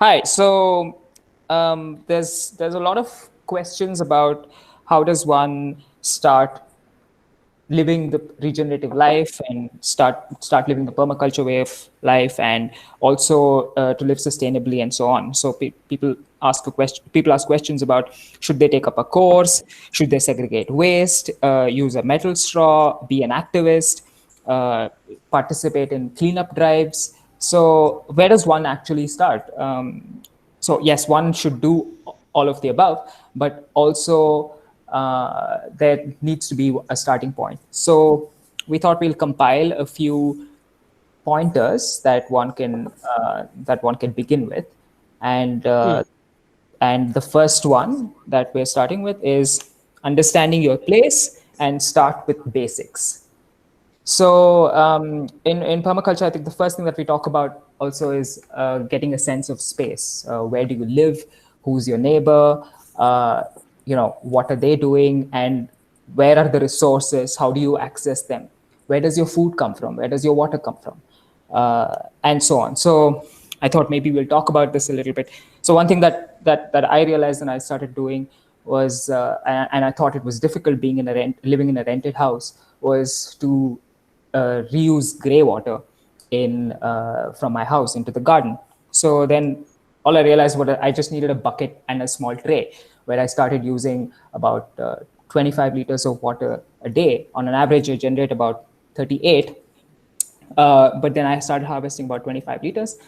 Hi. There's a lot of questions about how does one start living the regenerative life and start living the permaculture way of life, and also to live sustainably and so on. So people ask questions about, should they take up a course, should they segregate waste, use a metal straw, be an activist, uh, participate in cleanup drives. So where does one actually start? So yes, one should do all of the above, but also there needs to be a starting point. So we thought we'll compile a few pointers that one can begin with, and Hmm. the first one that we're starting with is understanding your place and start with basics. So in permaculture, I think the first thing that we talk about also is getting a sense of space. Where do you live? Who's your neighbor? Uh, what are they doing? And where are the resources? How do you access them? Where does your food come from? Where does your water come from? And so on. So I thought maybe we'll talk about this a little bit. So one thing that I realized and I started doing was, and I thought it was difficult being living in a rented house, was to reuse gray water in from my house into the garden. So then all I realized was that I just needed a bucket and a small tray, where I started using about 25 liters of water a day. On an average, I generate about 38. But then I started harvesting about 25 liters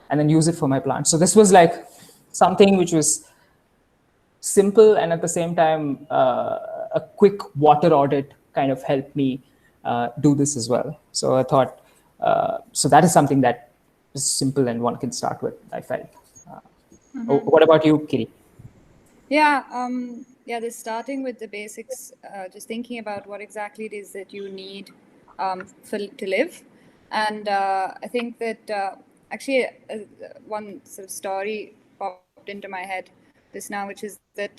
and then use it for my plants. So this was like something which was simple, and at the same time a quick water audit kind of helped me do this as well. So I thought, so that is something that is simple and one can start with, I felt. What about you, Kiri? Yeah, this starting with the basics, just thinking about what exactly it is that you need to live. And I think that one sort of story popped into my head just now, which is that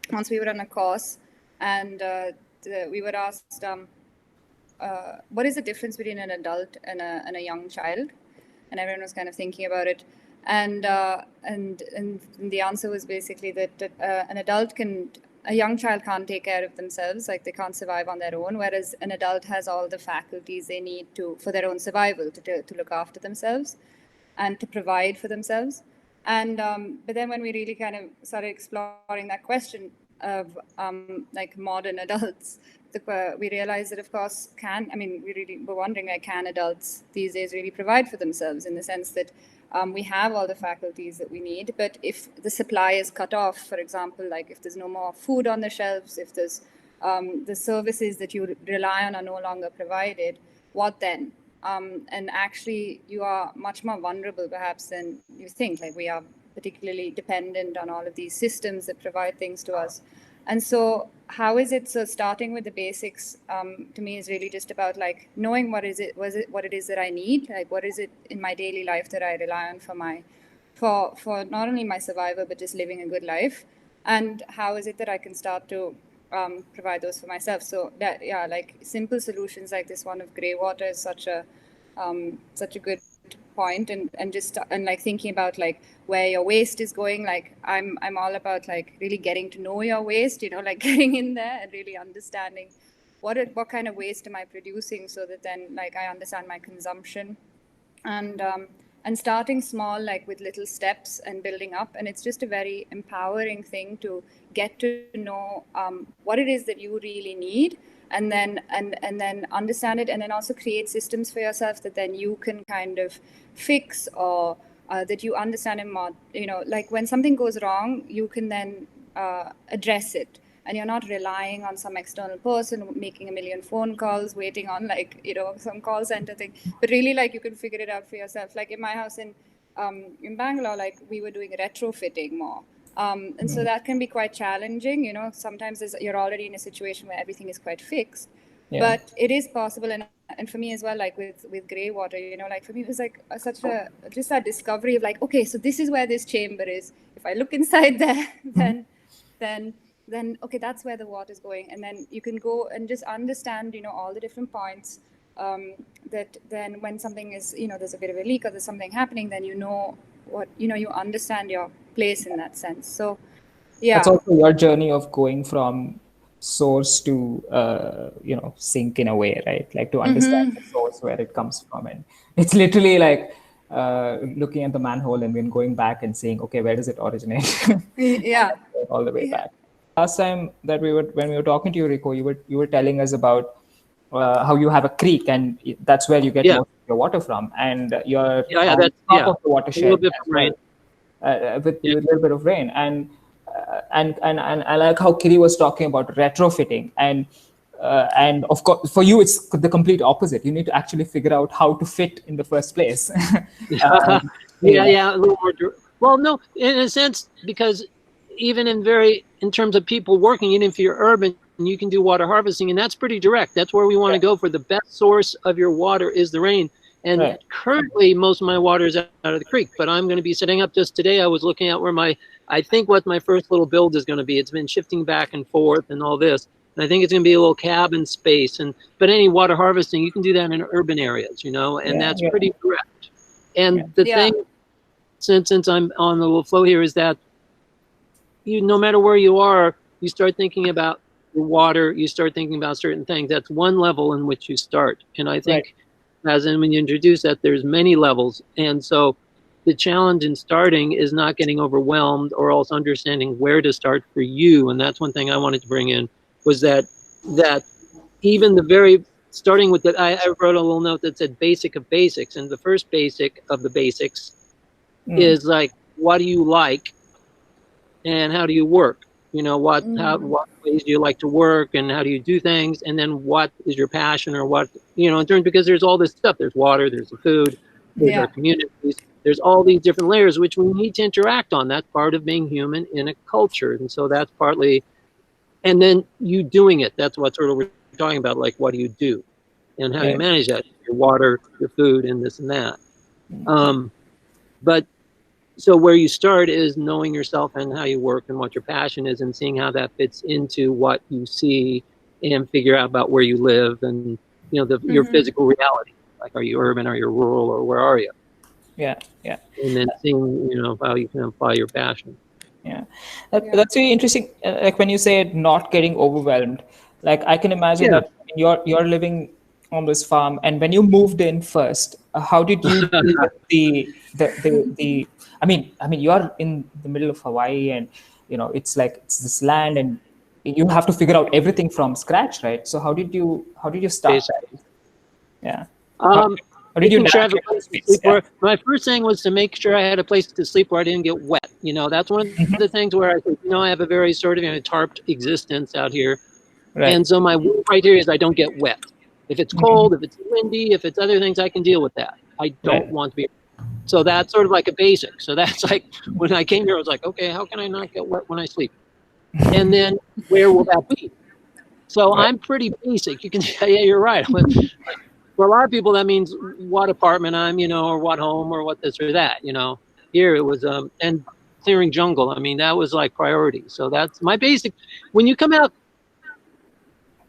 once we were on a course and we were asked, what is the difference between an adult and a young child? And everyone was kind of thinking about it, and the answer was basically that an adult can a young child can't take care of themselves, like they can't survive on their own, whereas an adult has all the faculties they need to for their own survival, to look after themselves and to provide for themselves. And but then when we really kind of started exploring that question of like modern adults, we realized that, of course, we really were wondering, like, can adults these days really provide for themselves, in the sense that we have all the faculties that we need, but if the supply is cut off, for example, like if there's no more food on the shelves, if there's the services that you rely on are no longer provided, what then? And actually, you are much more vulnerable, perhaps, than you think. Like, we are particularly dependent on all of these systems that provide things to us. And so, how is it? So, starting with the basics, to me, is really just about like knowing what it is that I need, like what is it in my daily life that I rely on for not only my survival but just living a good life, and how is it that I can start to provide those for myself. So that, yeah, like simple solutions like this one of gray water is such a good point, and like thinking about like where your waste is going. Like I'm all about like really getting to know your waste, like getting in there and really understanding what kind of waste am I producing, so that then like I understand my consumption, and starting small, like with little steps and building up. And it's just a very empowering thing to get to know what it is that you really need, and then understand it, and then also create systems for yourself that then you can kind of fix, or that you understand and like when something goes wrong, you can then address it, and you're not relying on some external person making a million phone calls, waiting on like some call center thing, but really like you can figure it out for yourself. Like in my house in Bangalore, like we were doing retrofitting more, and so that can be quite challenging. Sometimes you're already in a situation where everything is quite fixed, Yeah. but it is possible. And for me as well, like with gray water, like for me it was like such a just that discovery of like, okay, so this is where this chamber is. If I look inside there, then okay, that's where the water is going, and then you can go and just understand all the different points, that then when something is there's a bit of a leak or there's something happening, then what you understand your place in that sense. So yeah. That's also your journey of going from source to sink in a way, right? Like to understand the source where it comes from, and it's literally like looking at the manhole and then going back and saying, okay, where does it originate? Yeah. All the way Yeah. back. Last time that when we were talking to you, Rico, you were telling us about how you have a creek, and that's where you get Yeah. most of your water from, and you're Yeah, on that's top of the a little watershed bit as from well, rain. with Yeah. a little bit of rain. And I like how Kiri was talking about retrofitting, and of course for you it's the complete opposite. You need to actually figure out how to fit in the first place. Yeah, yeah, a little more. Well, no, in a sense, because even in terms of people working, even if you're urban, you can do water harvesting, and that's pretty direct. That's where we want to go for the best source of your water is the rain. And Right. currently, most of my water is out of the creek, but I'm going to be setting up just today. I was looking at where I think what my first little build is going to be. It's been shifting back and forth and all this. And I think it's going to be a little cabin space. But any water harvesting, you can do that in urban areas, and that's Yeah. pretty direct. And the Yeah. thing, since I'm on the little flow here, is that no matter where you are, you start thinking about the water, you start thinking about certain things. That's one level in which you start. And I think when you introduce that, there's many levels. And so the challenge in starting is not getting overwhelmed, or else understanding where to start for you. And that's one thing I wanted to bring in, was that even the very starting with that, I wrote a little note that said basic of basics. And the first basic of the basics is like, what do you like and how do you work? What ways do you like to work, and how do you do things? And then what is your passion, or what, in terms, because there's all this stuff. There's water, there's the food, there's our communities, there's all these different layers which we need to interact on. That's part of being human in a culture. And so that's partly, and then you doing it. That's what sort of we're talking about, like, what do you do and how do you manage that? Your water, your food, and this and that. But so where you start is knowing yourself and how you work and what your passion is, and seeing how that fits into what you see, and figure out about where you live and, your physical reality. Like, are you urban, are you rural, or where are you? Yeah. And then seeing, how you can apply your passion. Yeah, that's really interesting. Like when you say not getting overwhelmed, like I can imagine that you're living on this farm, and when you moved in first, how did you deal with the I mean you're in the middle of Hawaii, and it's like it's this land, and you have to figure out everything from scratch, right? So how did you start that? Yeah. How did you Making sure I have a navigate place to space? sleep where, my first thing was to make sure I had a place to sleep where I didn't get wet. That's one of the things where I think, I have a very sort of tarped existence out here. Right. And so my criteria is I don't get wet. If it's cold, if it's windy, if it's other things, I can deal with that. I don't want to be. So that's sort of like a basic. So that's like, when I came here, I was like, okay, how can I not get wet when I sleep? And then where will that be? So I'm pretty basic. You can say, yeah, you're right. For a lot of people, that means what apartment I'm, or what home, or what this or that, Here it was, and clearing jungle. I mean, that was like priority. So that's my basic. When you come out,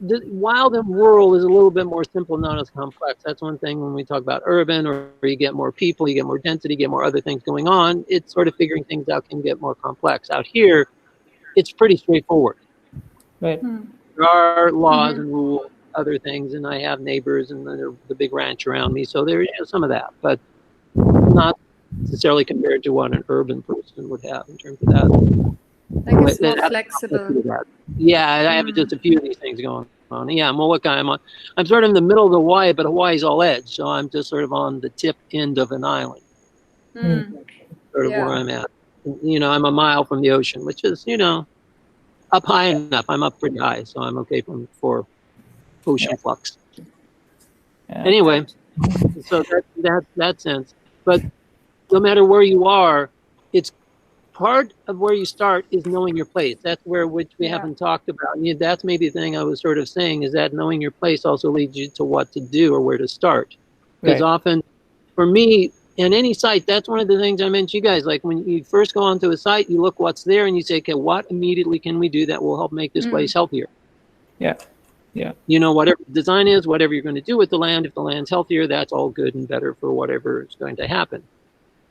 the wild and rural is a little bit more simple, not as complex. That's one thing when we talk about urban, or you get more people, you get more density, you get more other things going on. It's sort of figuring things out can get more complex. Out here, it's pretty straightforward. Right. There are laws and rules, other things, and I have neighbors and the big ranch around me, so there is some of that, but not necessarily compared to what an urban person would have in terms of that. Like it's more flexible. Yeah, I have just a few of these things going on. Yeah, Molokai, I'm sort of in the middle of Hawaii, but Hawaii's all edge, so I'm just sort of on the tip end of an island. Sort of where I'm at. I'm a mile from the ocean, which is, up high enough. I'm up pretty high, so I'm okay for ocean flux. Anyway, so that sense. But no matter where you are, it's part of where you start is knowing your place. That's which we haven't talked about. And that's maybe the thing I was sort of saying, is that knowing your place also leads you to what to do or where to start. Because often, for me, in any site, that's one of the things I mentioned to you guys. Like when you first go onto a site, you look what's there and you say, okay, what immediately can we do that will help make this place healthier? Yeah. Whatever the design is, whatever you're going to do with the land, if the land's healthier, that's all good and better for whatever is going to happen.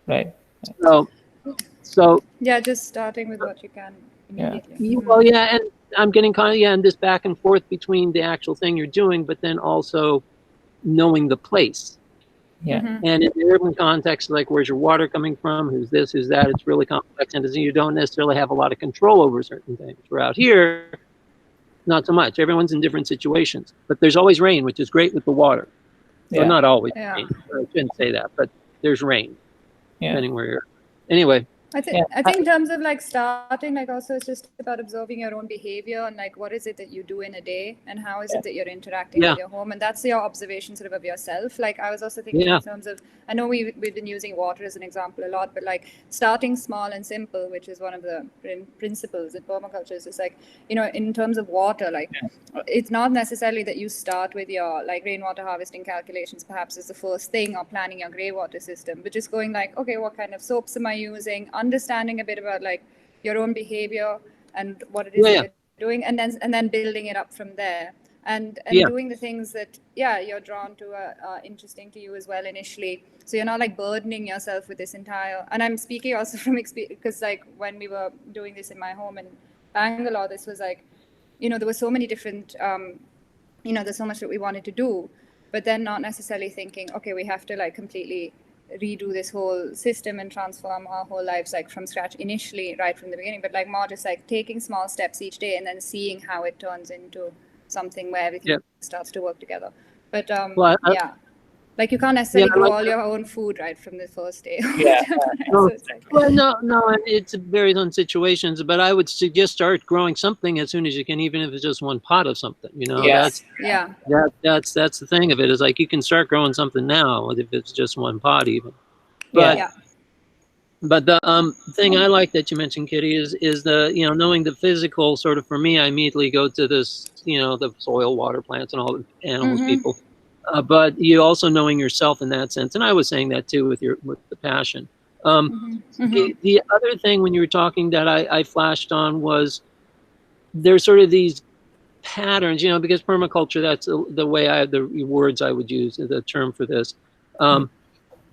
Right. So Yeah, just starting with what you can immediately. well, yeah, and I'm getting and this back and forth between the actual thing you're doing, but then also knowing the place. Yeah. And in the urban context, like where's your water coming from, who's this, who's that, it's really complex, and you don't necessarily have a lot of control over certain things. We're out here, not so much. Everyone's in different situations, but there's always rain, which is great with the water. Yeah. Well, not always Yeah. rain. I shouldn't say that, but there's rain, Yeah. depending where you're. Anyway, I think in terms of like starting, like also it's just about observing your own behavior and like what is it that you do in a day and how is it that you're interacting with your home, and that's your observation sort of yourself. Like I was also thinking in terms of, I know we've been using water as an example a lot, but like starting small and simple, which is one of the principles in permaculture, is like, you know, in terms of water, like it's not necessarily that you start with your like rainwater harvesting calculations perhaps as the first thing, or planning your grey water system, but just going like, okay, what kind of soaps am I using, understanding a bit about like your own behavior and what it is that you're doing, and then building it up from there, and doing the things that you're drawn to, are interesting to you as well initially, so you're not like burdening yourself with this entire, and I'm speaking also from experience, because like when we were doing this in my home in Bangalore, this was like, you know, there were so many different you know, there's so much that we wanted to do, but then not necessarily thinking, okay, we have to like completely redo this whole system and transform our whole lives like from scratch initially, right from the beginning, but like more just like taking small steps each day and then seeing how it turns into something where everything starts to work together. But like you can't necessarily grow all your own food right from the first day. Well, no, it varies on situations, but I would suggest start growing something as soon as you can, even if it's just one pot of something. You know, that's the thing of it, is like you can start growing something now if it's just one pot even. But but the thing I like that you mentioned, Kitty, is the, you know, knowing the physical sort of, for me, I immediately go to this, you know, the soil, water, plants, and all the animals, people. But you also knowing yourself in that sense, and I was saying that too with the passion. The other thing when you were talking that I flashed on was there's sort of these patterns, you know, because permaculture, that's the way the words I would use, the term for this.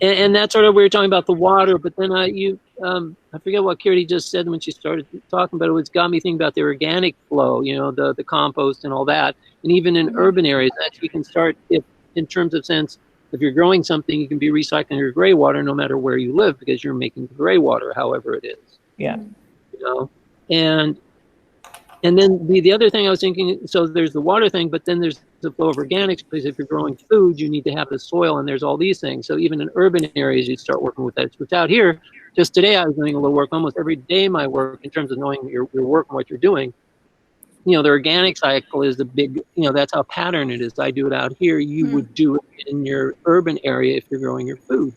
And that's sort of, we were talking about the water, but then I forget what Kiri just said when she started talking about it. It's got me thinking about the organic flow, you know, the compost and all that. And even in urban areas, actually, you can start, if in terms of sense, if you're growing something, you can be recycling your gray water no matter where you live, because you're making the gray water, however it is. Yeah. You know, and then the other thing I was thinking, so there's the water thing, but then there's the flow of organics, because if you're growing food, you need to have the soil, and there's all these things. So even in urban areas, you start working with that. Which out here, just today, I was doing a little work almost every day. My work in terms of knowing your work and what you're doing. You know, the organic cycle is the big, you know, that's how pattern it is. I do it out here. You would do it in your urban area if you're growing your food.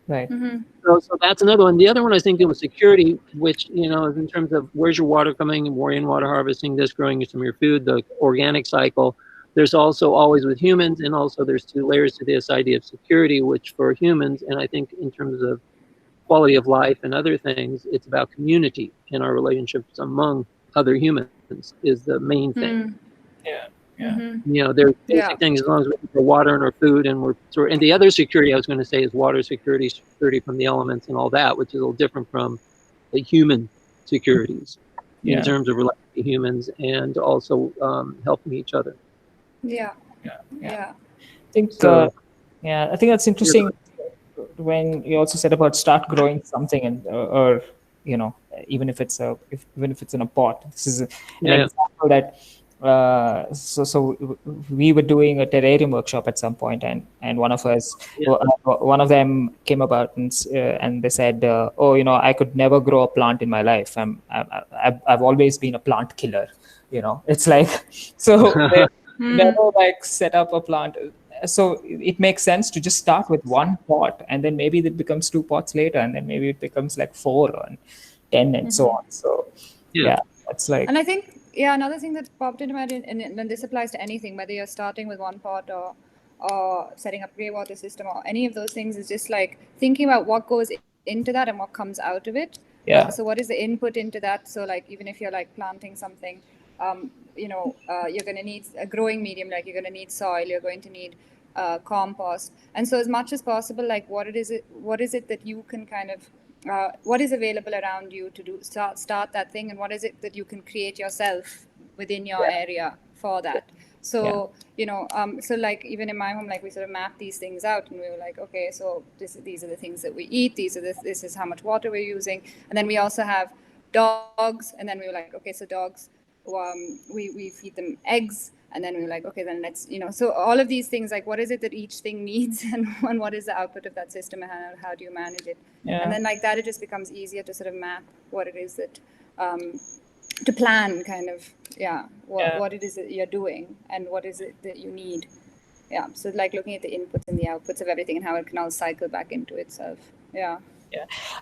Right. So that's another one. The other one I was thinking was security, which, you know, is in terms of where's your water coming, rainwater harvesting, this, growing some of your food, the organic cycle. There's also always with humans, and also there's two layers to this idea of security, which for humans, and I think in terms of quality of life and other things, it's about community and our relationships among other humans is the main thing. You know, there's basic things, as long as we have water and our food, and and the other security I was going to say is water security from the elements and all that, which is a little different from the human securities in terms of relating to humans and also helping each other. I think I think that's interesting when you also said about start growing something, and or you know, even if it's in a pot. This is an example that so we were doing a terrarium workshop at some point, and one of us, one of them came about and they said, oh, you know, I could never grow a plant in my life. I've always been a plant killer. You know, it's like, so they never like set up a plant. So it makes sense to just start with one pot, and then maybe it becomes 2 pots later, and then maybe it becomes like 4 or 10 and so on. So that's like, and I think another thing that popped into my head, and this applies to anything, whether you're starting with one pot or setting up grey water system or any of those things, is just like thinking about what goes into that and what comes out of it. So what is the input into that? So like even if you're like planting something, you know, you're going to need a growing medium, like you're going to need soil, you're going to need compost. And so as much as possible, like what is it that you can kind of what is available around you to do start that thing, and what is it that you can create yourself within your area for that. So so like even in my home, like we sort of map these things out, and we were like, okay, so these are the things that we eat, this is how much water we're using. And then we also have dogs, and then we were like, okay, so dogs, we feed them eggs. And then we were like, okay, then let's, so all of these things, like what is it that each thing needs, and what is the output of that system, and how do you manage it? And then like that, it just becomes easier to sort of map what it is that, to plan kind of, what it is that you're doing, and what is it that you need. Yeah, so like looking at the inputs and the outputs of everything, and how it can all cycle back into itself. Yeah.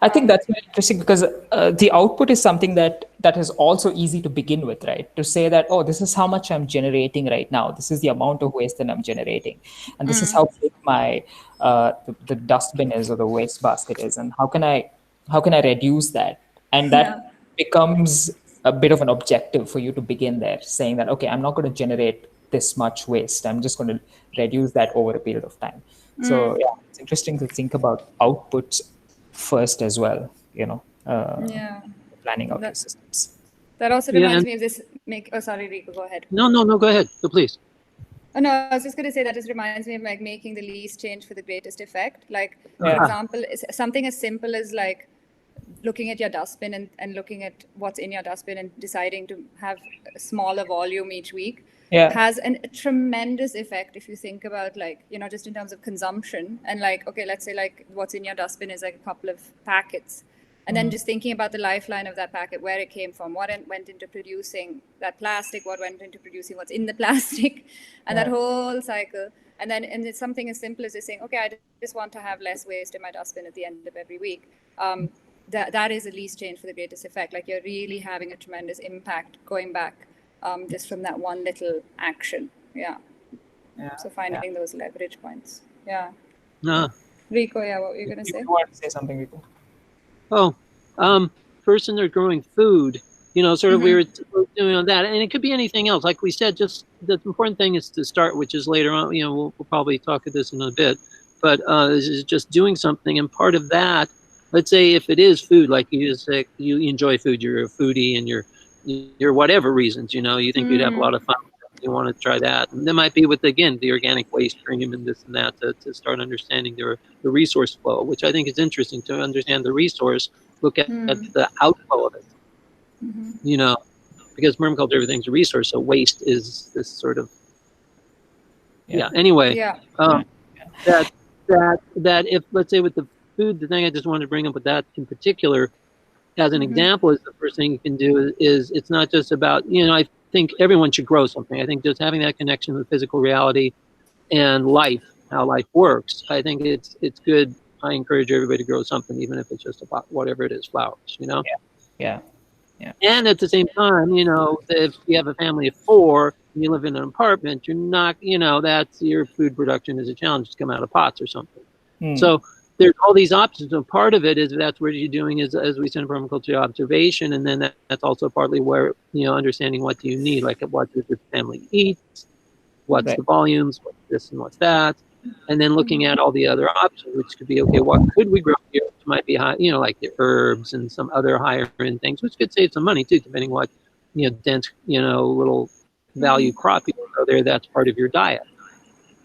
I think that's very interesting, because the output is something that is also easy to begin with, right? To say that, oh, this is how much I'm generating right now. This is the amount of waste that I'm generating, and this is how big my the dustbin is, or the waste basket is, and how can I reduce that? And that becomes a bit of an objective for you to begin there, saying that, okay, I'm not going to generate this much waste. I'm just going to reduce that over a period of time. So yeah, it's interesting to think about outputs first as well, planning out your systems. That also reminds me of this. Sorry, Rico, go ahead. No, go ahead. No, please. Oh, no, I was just going to say that just reminds me of like making the least change for the greatest effect. Like, for example, something as simple as like looking at your dustbin and looking at what's in your dustbin and deciding to have a smaller volume each week has a tremendous effect if you think about like, just in terms of consumption. And like, okay, let's say like what's in your dustbin is like a couple of packets. And then just thinking about the lifeline of that packet, where it came from, what went into producing that plastic, what went into producing what's in the plastic, and that whole cycle. And it's something as simple as just saying, okay, I just want to have less waste in my dustbin at the end of every week. That is the least change for the greatest effect. Like you're really having a tremendous impact going back just from that one little action. So finding those leverage points. Rico, what were you going to say? You want to say something, Rico? Oh, person they're growing food, sort of we were doing on that. And it could be anything else. Like we said, just the important thing is to start, which is later on, we'll probably talk of this in a bit, but this is just doing something. And part of that, let's say if it is food, like you just say, you enjoy food, you're a foodie, and you're whatever reasons, you think you'd have a lot of fun. You want to try that. And that might be with, again, the organic waste stream and this and that to start understanding the resource flow, which I think is interesting to understand the resource, look at the outflow of it, because permaculture, everything's a resource. So waste is this sort of, anyway, that if, let's say with the food, the thing I just wanted to bring up with that in particular, as an example, is the first thing you can do is it's not just about, I think everyone should grow something. I think just having that connection with physical reality and life, how life works, I think it's good. I encourage everybody to grow something, even if it's just about whatever it is, flowers, Yeah. And at the same time, if you have a family of 4 and you live in an apartment, you're not, that's your food production is a challenge to come out of pots or something. So there's all these options, and part of it is that's what you're doing is, as we said, permaculture observation, and then that's also partly where understanding what do you need, like what does your family eat, what's the volumes, what's this and what's that, and then looking at all the other options, which could be, okay, what could we grow here, which might be high, like the herbs and some other higher end things, which could save some money too, depending what dense little value crop you grow there. That's part of your diet,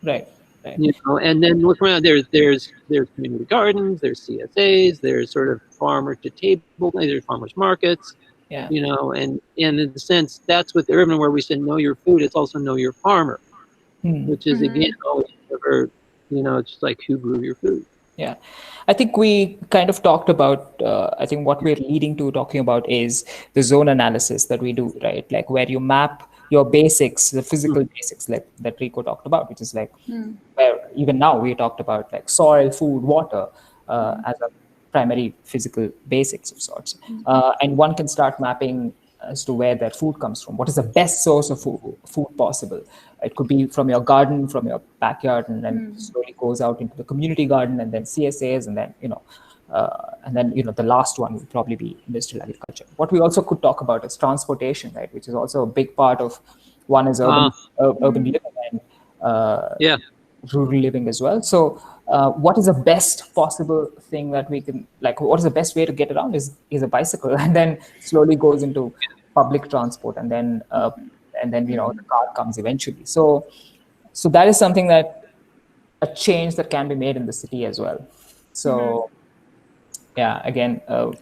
Right. And then look around. There's community gardens, there's CSAs, there's sort of farmer to table, there's farmers markets, and in the sense that's with the urban where we said know your food. It's also know your farmer, which is again always never, it's just like who grew your food. Yeah, I think we kind of talked about, I think what we're leading to talking about is the zone analysis that we do, right? Like where you map your basics, the physical basics like that Rico talked about, which is like where even now we talked about like soil, food, water as a primary physical basics of sorts. And one can start mapping as to where that food comes from. What is the best source of food possible? It could be from your garden, from your backyard, and then slowly goes out into the community garden, and then CSAs, and then the last one would probably be industrial agriculture. What we also could talk about is transportation, right? Which is also a big part of one is urban living, and rural living as well. So what is the best possible thing that we can, like, what is the best way to get around is a bicycle, and then slowly goes into public transport, and then the car comes eventually. So that is something that a change that can be made in the city as well. So yeah, again,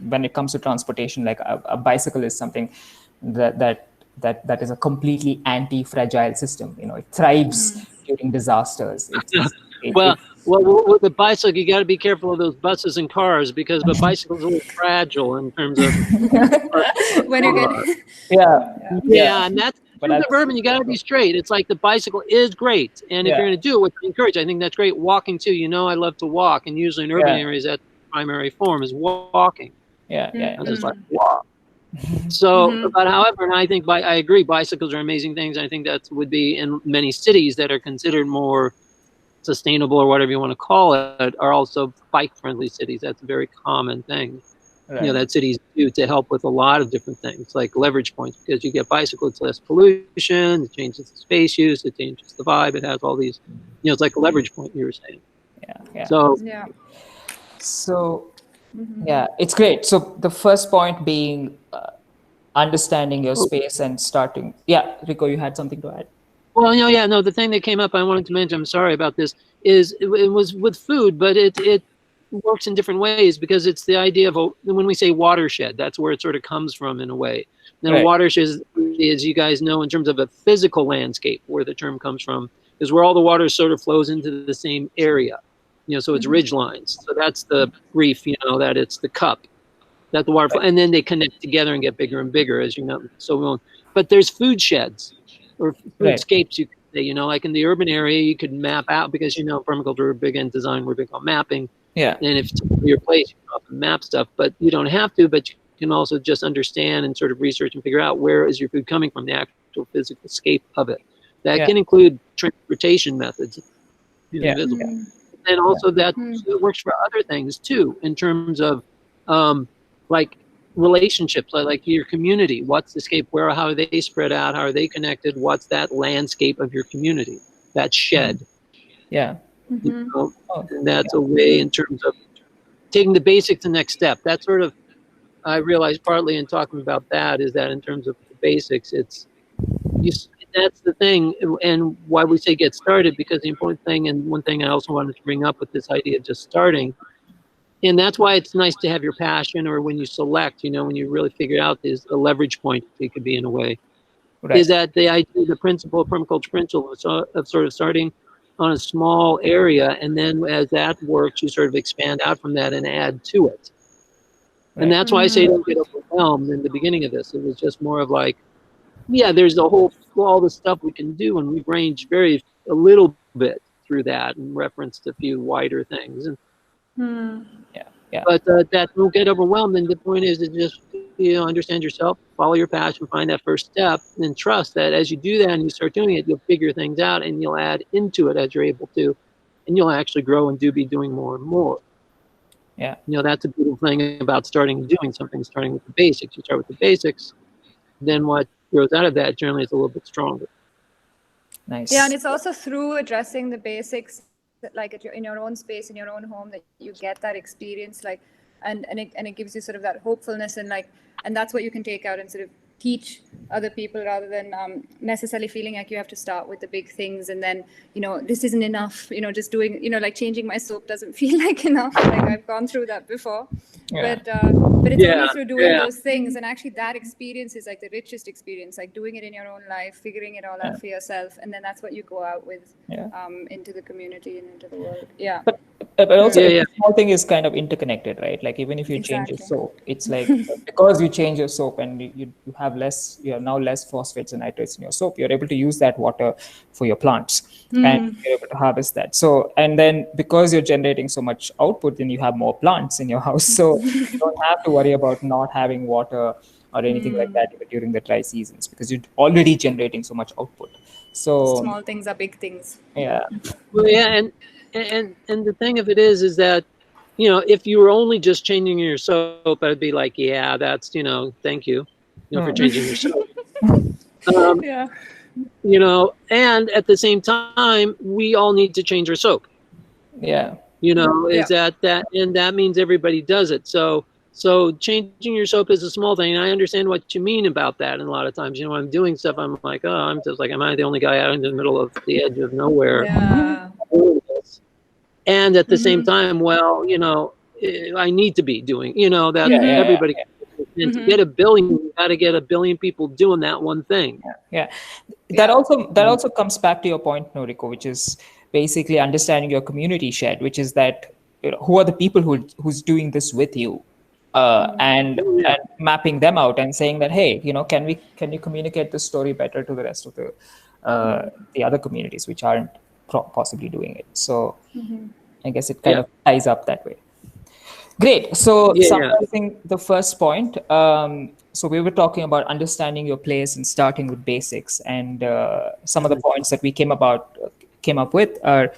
when it comes to transportation, like a bicycle is something that is a completely anti-fragile system. It thrives during disasters. Well, with the bicycle, you got to be careful of those buses and cars, because the bicycle's a little fragile in terms of. When you get Yeah, and that's in terms of urban. You got to be straight. It's like the bicycle is great, and if you're going to do it, which I encourage, I think that's great. Walking too. I love to walk, and usually in urban areas, that's the primary form is walking. I'm just like walk. So, but however, and I think I agree, bicycles are amazing things. I think that would be in many cities that are considered more sustainable or whatever you want to call it, are also bike-friendly cities. That's a very common thing. Right. That cities do to help with a lot of different things, like leverage points, because you get bicycles, less pollution, it changes the space use, it changes the vibe, it has all these, it's like a leverage point you were saying. So yeah, it's great. So the first point being understanding your space and starting. Yeah, Rico, you had something to add? Well, the thing that came up I wanted to mention, I'm sorry about this, is it was with food, but it works in different ways, because it's the idea of when we say watershed, that's where it sort of comes from in a way. Then a watershed is, you guys know, in terms of a physical landscape, where the term comes from, is where all the water sort of flows into the same area. So it's ridge lines. So that's the reef, that it's the cup that the water, and then they connect together and get bigger and bigger, as you know. So, but there's food sheds or foodscapes, you could say, like in the urban area, you could map out, because permaculture, we're big in design, we're big on mapping. Yeah. And if it's your place, you can often map stuff, but you don't have to, but you can also just understand and sort of research and figure out where is your food coming from, the actual physical scape of it. That can include transportation methods. And also that it works for other things too, in terms of like relationships, like your community. What's the scape? How are they spread out? How are they connected? What's that landscape of your community? That shed. Yeah. And that's a way in terms of taking the basics to the next step. That's sort of, I realized partly in talking about that, is that in terms of the basics, that's the thing, and why we say get started, because the important thing, and one thing I also wanted to bring up with this idea of just starting, and that's why it's nice to have your passion, or when you select, when you really figure out is a leverage point, it could be in a way, is that the idea, the principle of permaculture principle of sort of starting on a small area, and then as that works, you sort of expand out from that and add to it. And that's why I say don't get overwhelmed in the beginning of this. It was just more of like, there's all the stuff we can do, and we've ranged a little bit through that and referenced a few wider things. And but that don't get overwhelmed. And the point is to just understand yourself, follow your passion, find that first step, and trust that as you do that and you start doing it, you'll figure things out and you'll add into it as you're able to, and you'll actually grow and be doing more and more. Yeah. That's a beautiful thing about starting doing something, starting with the basics. You start with the basics, then what grows out of that generally is a little bit stronger. Nice. Yeah, and it's also through addressing the basics, like in your own space, in your own home, that you get that experience, like, and it gives you sort of that hopefulness, and that's what you can take out and sort of teach other people, rather than necessarily feeling like you have to start with the big things, and then this isn't enough, just doing, like changing my soap doesn't feel like enough. Like I've gone through that before. But it's only through doing those things, and actually that experience is like the richest experience, like doing it in your own life, figuring it all out for yourself, and then that's what you go out with into the community and into the world. But also the whole thing is kind of interconnected, right? Like even if you change your soap, it's like because you change your soap and you have now less phosphates and nitrates in your soap, you're able to use that water for your plants and you're able to harvest that. So, and then because you're generating so much output, then you have more plants in your house. So you don't have to worry about not having water or anything like that even during the dry seasons, because you're already generating so much output. So small things are big things. Well, and the thing of it is that, if you were only just changing your soap, I'd be like, that's, thank you, for changing your soap. you know, and at the same time, we all need to change our soap. Yeah. You know, is Yeah. that and that means everybody does it. So changing your soap is a small thing. And I understand what you mean about that. And a lot of times, you know, when I'm doing stuff, I'm like, oh, I'm just like, am I the only guy out in the middle of the edge of nowhere Yeah. doing this? And at the same Mm-hmm. time, well, you know, I need to be doing, you know, that Yeah. Yeah. everybody. And to Mm-hmm. get 1 billion, you got to get 1 billion people doing that one thing. Yeah. That Yeah. also comes back to your point, Noriko, which is basically understanding your community shed, which is that, you know, who are the people who's doing this with you, Yeah. and mapping them out and saying that, hey, you know, can you communicate this story better to the rest of the other communities which aren't possibly doing it. So I guess it kind Yeah. of ties up that way. Great. So Yeah. summarizing the first point, so we were talking about understanding your place and starting with basics, and some of the points that we came up with are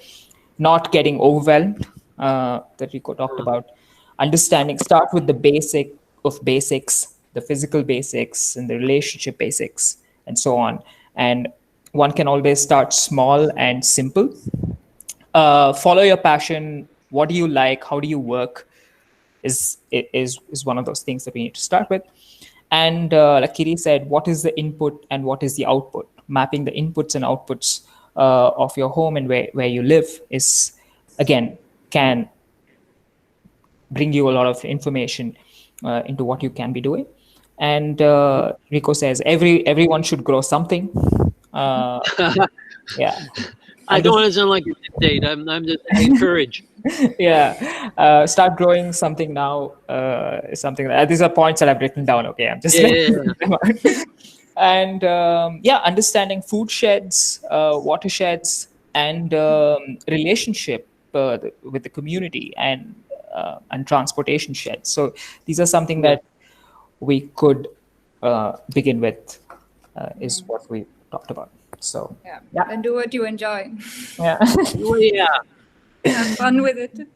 not getting overwhelmed, that Rico talked about. Understanding, start with the basic of basics, the physical basics and the relationship basics, and so on. And one can always start small and simple. Follow your passion. What do you like? How do you work? Is one of those things that we need to start with. And like Kiri said, what is the input and what is the output? Mapping the inputs and outputs of your home and where you live is, again, can bring you a lot of information into what you can be doing. And Rico says everyone should grow something. Uh, yeah. I And don't this, want to sound like a dictate. I'm just I encourage. yeah, start growing something now. Something these are points that I've written down. Okay, I'm just Yeah. writing them out. And yeah, understanding food sheds, watersheds, and relationship with the community, and transportation sheds. So these are something Yeah. that we could begin with, is what we talked about. So Yeah. yeah, And do what you enjoy. yeah. Well, yeah. Have fun with it.